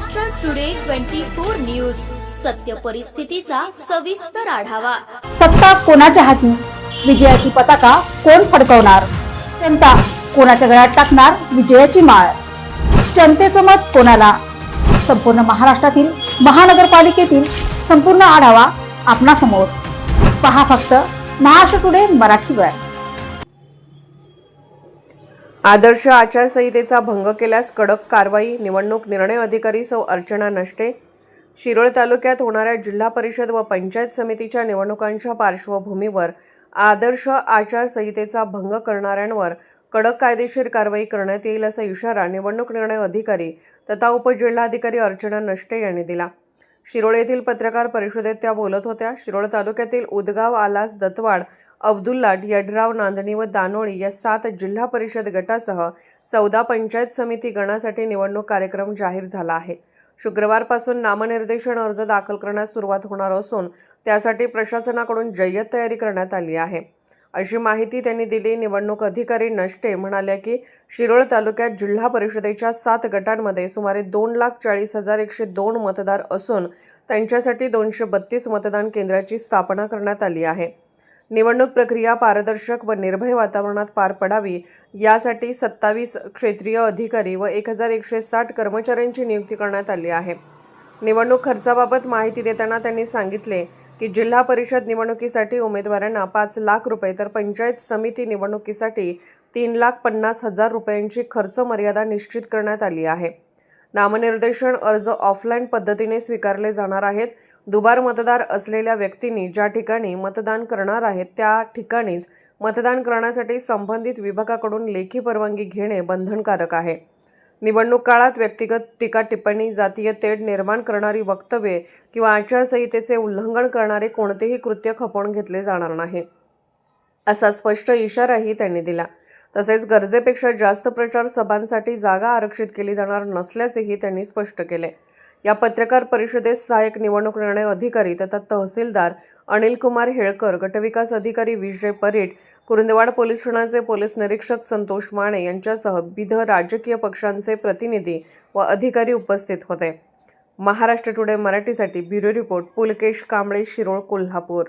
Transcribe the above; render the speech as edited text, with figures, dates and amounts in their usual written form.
Maharashtra today 24 news, सत्य परिस्थितीचा सविस्तर आढावा। सत्ता कोणाच्या हाती, विजयाची पताका कोण फडकवणार, जनता कोणाच्या गळ्यात टाकणार विजयाची माळ, जनतेचं मत कोणाला, संपूर्ण महाराष्ट्रातील महानगरपालिकेतील संपूर्ण आढावा आपणासमोर। पहा फक्त महाराष्ट्र टुडे मराठीवर। आदर्श आचारसंहितेचा भंग केल्यास कडक कारवाई, निवडणूक निर्णय अधिकारी सौ अर्चना नष्टे। शिरोळ तालुक्यात होणाऱ्या जिल्हा परिषद व पंचायत समितीच्या निवडणुकांच्या पार्श्वभूमीवर आदर्श आचारसंहितेचा भंग करणाऱ्यांवर कडक कायदेशीर कारवाई करण्यात येईल असा इशारा निवडणूक निर्णय अधिकारी तथा उपजिल्हाधिकारी अर्चना नष्टे यांनी दिला। शिरोळ येथील पत्रकार परिषदेत त्या बोलत होत्या। शिरोळ तालुक्यातील उदगाव, आलास, दत्तवाड, अब्दुल्लाट, यड्राव, नांदणी व दानोळी या 7 जिल्हा परिषद गटासह 14 पंचायत समिती गणासाठी निवडणूक कार्यक्रम जाहीर झाला आहे। शुक्रवारपासून नामनिर्देशन अर्ज दाखल करण्यास सुरुवात होणार असून त्यासाठी प्रशासनाकडून जय्यत तयारी करण्यात आली आहे, अशी माहिती त्यांनी दिली। निवडणूक अधिकारी नष्टे म्हणाल्या की शिरोळ तालुक्यात जिल्हा परिषदेच्या 7 गटांमध्ये सुमारे 2,40,102 मतदार असून त्यांच्यासाठी 232 मतदान केंद्राची स्थापना करण्यात आली आहे। निवडणूक प्रक्रिया पारदर्शक व निर्भय वातावरणात पार पडावी यासाठी 27 क्षेत्रीय अधिकारी व 1,160 कर्मचाऱ्यांची नियुक्ती करण्यात आली आहे। निवडणूक खर्चाबाबत माहिती देताना त्यांनी सांगितले की जिल्हा परिषद निवडणुकीसाठी उमेदवारांना 5 लाख रुपये तर पंचायत समिती निवडणुकीसाठी 3,50,000 रुपयांची खर्च मर्यादा निश्चित करण्यात आली आहे। नामनिर्देशन अर्ज ऑफलाईन पद्धतीने स्वीकारले जाणार आहेत। दुबार मतदार असलेल्या व्यक्तींनी ज्या ठिकाणी मतदान करणार आहेत त्या ठिकाणीच मतदान करण्यासाठी संबंधित विभागाकडून लेखी परवानगी घेणे बंधनकारक आहे। निवडणूक काळात व्यक्तिगत टीका टिप्पणी, जातीय तेढ निर्माण करणारी वक्तव्ये किंवा आचारसंहितेचे उल्लंघन करणारे कोणतेही कृत्य खपवून घेतले जाणार नाही, असा स्पष्ट इशाराही त्यांनी दिला। तसेच गरजेपेक्षा जास्त प्रचार सभांसाठी जागा आरक्षित केली जाणार नसल्याचेही त्यांनी स्पष्ट केले। या पत्रकार परिषदेत सहाय्यक निवडणूक निर्णय अधिकारी तथा तहसीलदार अनिल कुमार हेळकर, गटविकास अधिकारी विजय परीट, कुरुंदवाड पोलीस ठाण्याचे पोलीस निरीक्षक संतोष माने यांच्यासह विविध राजकीय पक्षांचे प्रतिनिधी व अधिकारी उपस्थित होते। महाराष्ट्र टुडे मराठीसाठी ब्युरो रिपोर्ट पुलकेश कांबळे, शिरोळ, कोल्हापूर।